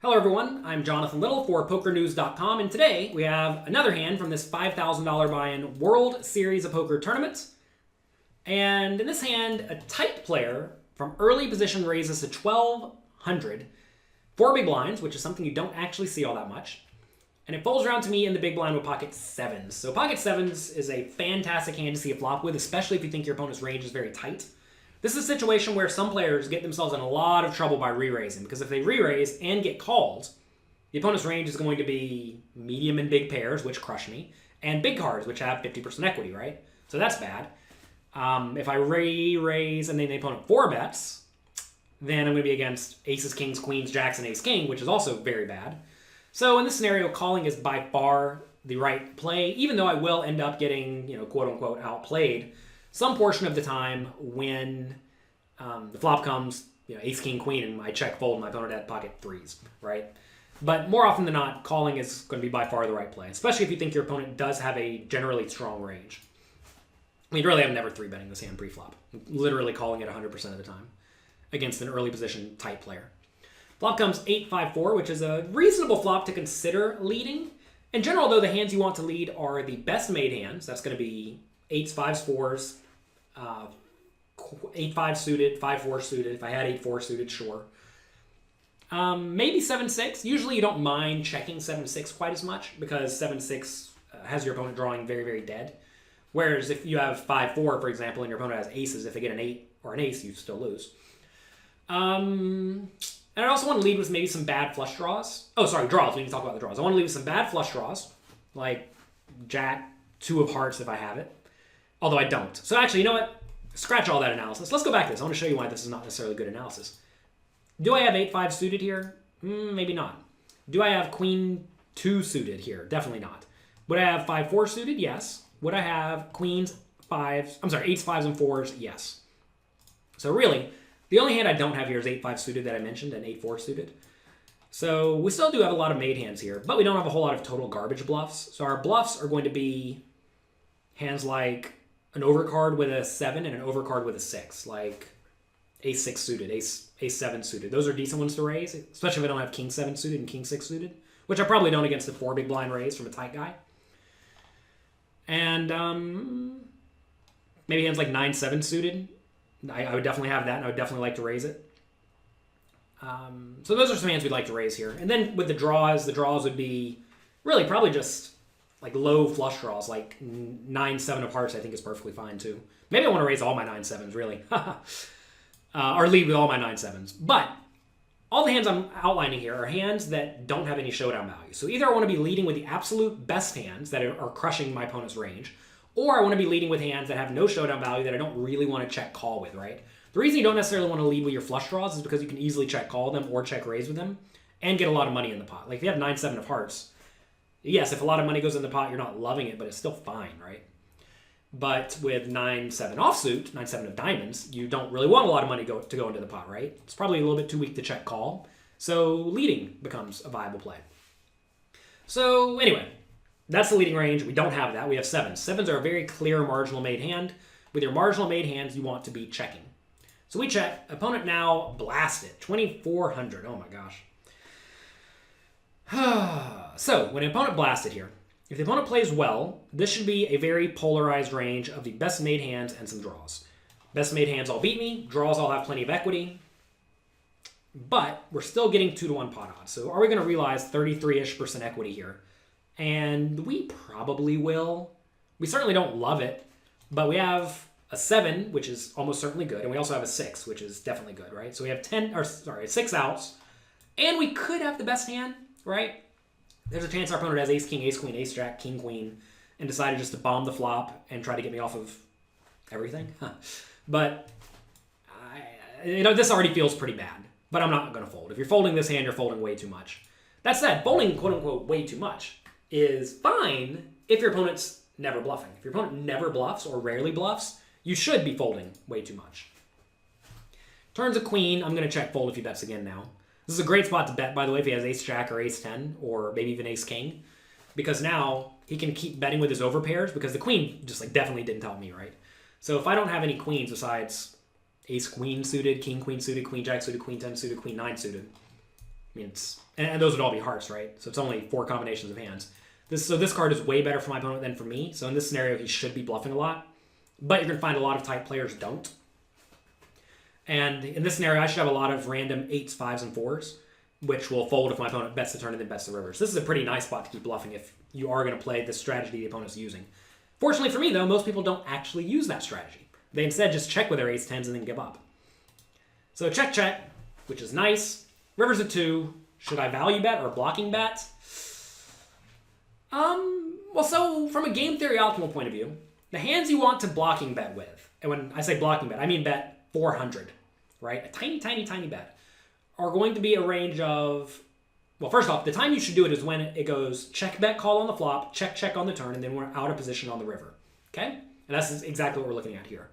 Hello everyone, I'm Jonathan Little for PokerNews.com, and today we have another hand from this $5,000 buy-in World Series of Poker Tournament. And in this hand, a tight player from early position raises to 1,200, 4 big blinds, which is something you don't actually see all that much. And it folds around to me in the big blind with pocket sevens. So pocket sevens is a fantastic hand to see a flop with, especially if you think your opponent's range is very tight. This is a situation where some players get themselves in a lot of trouble by re-raising, because if they re-raise and get called, the opponent's range is going to be medium and big pairs, which crush me, and big cards, which have 50% equity, right? So that's bad. If I re-raise and then the opponent 4-bets, then I'm going to be against aces, kings, queens, jacks, and ace-king, which is also very bad. So in this scenario, calling is by far the right play, even though I will end up getting, quote-unquote outplayed some portion of the time when the flop comes, ace, king, queen, and I check fold, and my opponent had pocket threes, right? But more often than not, calling is going to be by far the right play, especially if you think your opponent does have a generally strong range. I mean, really, I'm never 3-betting this hand pre-flop. I'm literally calling it 100% of the time against an early position type player. Flop comes 8-5-4, which is a reasonable flop to consider leading. In general, though, the hands you want to lead are the best made hands. That's going to be 8s, 5s, 4s, 8-5 suited, 5-4 suited. If I had 8-4 suited, sure. Maybe 7-6. Usually you don't mind checking 7-6 quite as much because 7-6 has your opponent drawing very, very dead. Whereas if you have 5-4, for example, and your opponent has aces, if they get an 8 or an ace, you still lose. And I also want to lead with maybe some bad flush draws. Oh, sorry, draws. We need to talk about the draws. I want to lead with some bad flush draws, like jack, 2 of hearts if I have it. Although I don't. So actually, you know what? Scratch all that analysis. Let's go back to this. I want to show you why this is not necessarily good analysis. Do I have 8-5 suited here? Maybe not. Do I have queen 2 suited here? Definitely not. Would I have 5-4 suited? Yes. Would I have queens, 5s, 8s, 5s, and 4s? Yes. So really, the only hand I don't have here is 8-5 suited that I mentioned and 8-4 suited. So we still do have a lot of made hands here, but we don't have a whole lot of total garbage bluffs. So our bluffs are going to be hands like an overcard with a 7 and an overcard with a 6, like ace-6 suited, ace-7 suited. Those are decent ones to raise, especially if I don't have king-7 suited and king-6 suited, which I probably don't against the 4 big blind raise from a tight guy. And maybe hands like 9-7 suited. I would definitely have that, and I would definitely like to raise it. So those are some hands we'd like to raise here. And then with the draws would be really probably just like low flush draws, like 9-7 of hearts I think is perfectly fine too. Maybe I want to raise all my 9-7s, really. Or lead with all my 9-7s. But all the hands I'm outlining here are hands that don't have any showdown value. So either I want to be leading with the absolute best hands that are crushing my opponent's range, or I want to be leading with hands that have no showdown value that I don't really want to check call with, right? The reason you don't necessarily want to lead with your flush draws is because you can easily check call them or check raise with them and get a lot of money in the pot. Like if you have 9-7 of hearts, yes, if a lot of money goes in the pot, you're not loving it, but it's still fine, right? But with 9-7 offsuit, 9-7 of diamonds, you don't really want a lot of money to go into the pot, right? It's probably a little bit too weak to check call. So leading becomes a viable play. So anyway, that's the leading range. We don't have that. We have 7s. 7s are a very clear marginal made hand. With your marginal made hands, you want to be checking. So we check. Opponent now blasted. 2,400. Oh my gosh. So when an opponent blasted here, if the opponent plays well, this should be a very polarized range of the best made hands and some draws. Best made hands all beat me. Draws all have plenty of equity. But we're still getting 2-to-1 pot odds. So are we going to realize 33-ish% equity here? And we probably will. We certainly don't love it, but we have a 7, which is almost certainly good, and we also have a 6, which is definitely good, right? So we have 6 outs, and we could have the best hand, right? There's a chance our opponent has ace, king, ace, queen, ace, jack, king, queen, and decided just to bomb the flop and try to get me off of everything. But this already feels pretty bad, but I'm not going to fold. If you're folding this hand, you're folding way too much. That said, folding quote-unquote way too much is fine if your opponent's never bluffing. If your opponent never bluffs or rarely bluffs, you should be folding way too much. Turns a queen. I'm going to check fold if he bets again now. This is a great spot to bet, by the way, if he has ace-jack or ace-10 or maybe even ace-king, because now he can keep betting with his overpairs because the queen just definitely didn't tell me, right? So if I don't have any queens besides ace-queen suited, king-queen suited, queen-jack suited, queen-10 suited, queen-9 suited, I mean, and those would all be hearts, right? So it's only 4 combinations of hands. So this card is way better for my opponent than for me. So in this scenario, he should be bluffing a lot. But you're going to find a lot of type players don't. And in this scenario, I should have a lot of random 8s, 5s, and 4s, which will fold if my opponent bets the turn and then bets the river. So this is a pretty nice spot to keep bluffing if you are going to play the strategy the opponent's using. Fortunately for me, though, most people don't actually use that strategy. They instead just check with their ace 10s and then give up. So check, check, which is nice. River's a 2. Should I value bet or blocking bet? Well, so from a game theory optimal point of view, the hands you want to blocking bet with, and when I say blocking bet, I mean bet 400, right? A tiny, tiny, tiny bet, are going to be a range of, well, first off, the time you should do it is when it goes check, bet, call on the flop, check, check on the turn, and then we're out of position on the river, okay? And that's exactly what we're looking at here.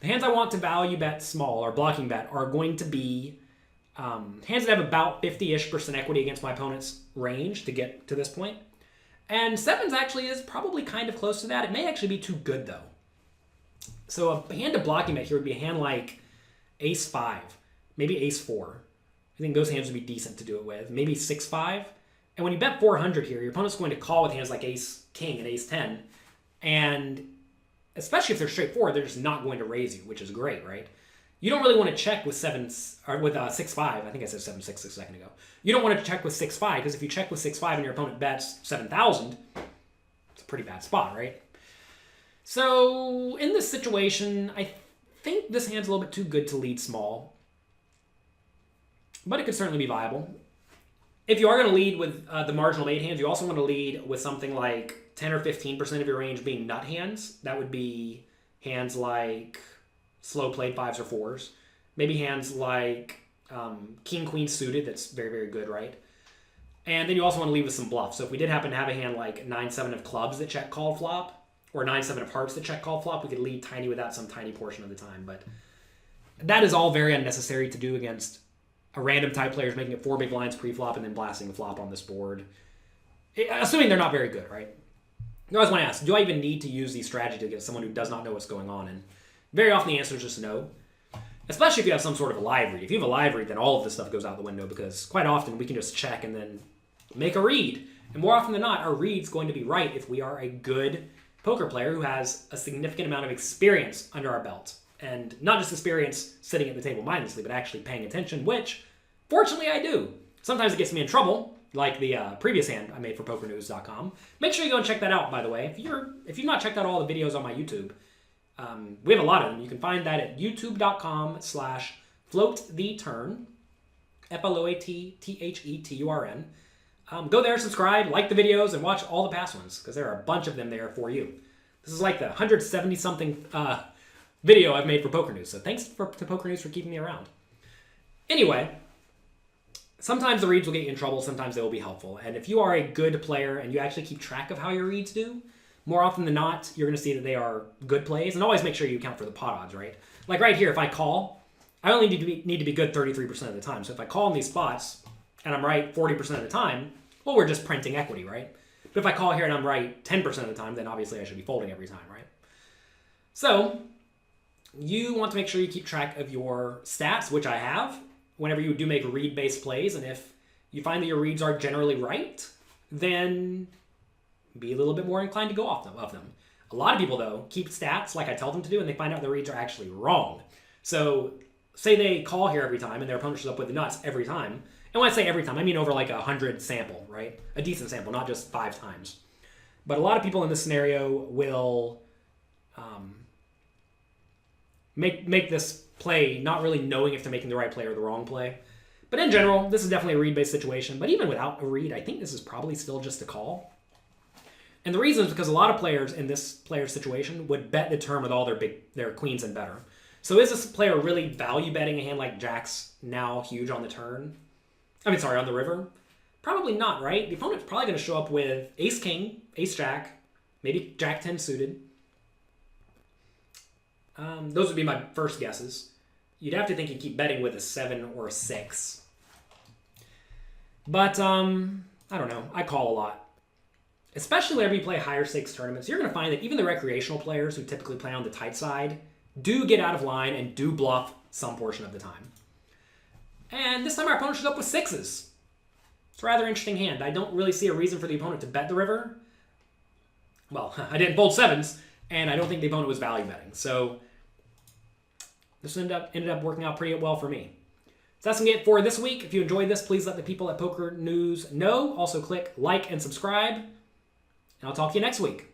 The hands I want to value bet small or blocking bet are going to be hands that have about 50-ish% equity against my opponent's range to get to this point. And 7s actually is probably kind of close to that. It may actually be too good, though. So a hand to blocking bet here would be a hand like ace 5, maybe ace 4. I think those hands would be decent to do it with. Maybe 6-5. And when you bet 400 here, your opponent's going to call with hands like ace king and ace 10. And especially if they're straightforward, they're just not going to raise you, which is great, right? You don't really want to check with 6-5. I think I said 7-6 a second ago. You don't want to check with 6-5 because if you check with 6-5 and your opponent bets 7,000, it's a pretty bad spot, right? So in this situation, I think this hand's a little bit too good to lead small, but it could certainly be viable. If you are going to lead with the marginal 8 hands, you also want to lead with something like 10 or 15% of your range being nut hands. That would be hands like slow played 5s or 4s. Maybe hands like king, queen suited. That's very, very good, right? And then you also want to lead with some bluff. So if we did happen to have a hand like 9-7 of clubs that check call flop, or 9-7 of hearts that check call flop, we could lead tiny with that some tiny portion of the time. But that is all very unnecessary to do against a random type players making it 4 big blinds pre-flop and then blasting the flop on this board. Assuming they're not very good, right? You always want to ask, do I even need to use these strategies against someone who does not know what's going on? And very often the answer is just no. Especially if you have some sort of a live read. If you have a live read, then all of this stuff goes out the window because quite often we can just check and then make a read. And more often than not, our read's going to be right if we are a good poker player who has a significant amount of experience under our belt. And not just experience sitting at the table mindlessly, but actually paying attention, which, fortunately, I do. Sometimes it gets me in trouble, like the previous hand I made for PokerNews.com. Make sure you go and check that out, by the way. If you've not checked out all the videos on my YouTube, we have a lot of them. You can find that at youtube.com/floattheturn, FLOATTHETURN. Go there, subscribe, like the videos, and watch all the past ones, because there are a bunch of them there for you. This is like the 170-something video I've made for Poker News, so thanks to Poker News for keeping me around. Anyway, sometimes the reads will get you in trouble, sometimes they will be helpful, and if you are a good player and you actually keep track of how your reads do, more often than not, you're going to see that they are good plays, and always make sure you account for the pot odds, right? Like right here, if I call, I only need to be good 33% of the time, so if I call in these spots, and I'm right 40% of the time, well, we're just printing equity, right? But if I call here and I'm right 10% of the time, then obviously I should be folding every time, right? So you want to make sure you keep track of your stats, which I have, whenever you do make read-based plays. And if you find that your reads are generally right, then be a little bit more inclined to go off of them. A lot of people, though, keep stats like I tell them to do, and they find out their reads are actually wrong. So say they call here every time, and their opponent shows up with the nuts every time. And when I say every time, I mean over like 100 sample, right? A decent sample, not just 5 times. But a lot of people in this scenario will make this play not really knowing if they're making the right play or the wrong play. But in general, this is definitely a read-based situation. But even without a read, I think this is probably still just a call. And the reason is because a lot of players in this player's situation would bet the turn with all their queens and better. So is this player really value betting a hand like Jack's now huge on the turn? On the river? Probably not, right? The opponent's probably going to show up with ace-king, ace-jack, maybe jack-10 suited. Those would be my first guesses. You'd have to think he'd keep betting with a 7 or a 6. But, I don't know. I call a lot. Especially whenever you play higher stakes tournaments, you're going to find that even the recreational players who typically play on the tight side do get out of line and do bluff some portion of the time. And this time our opponent shows up with 6s. It's a rather interesting hand. I don't really see a reason for the opponent to bet the river. Well, I didn't fold sevens, and I don't think the opponent was value betting. So this ended up working out pretty well for me. So that's going to get it for this week. If you enjoyed this, please let the people at Poker News know. Also click like and subscribe. And I'll talk to you next week.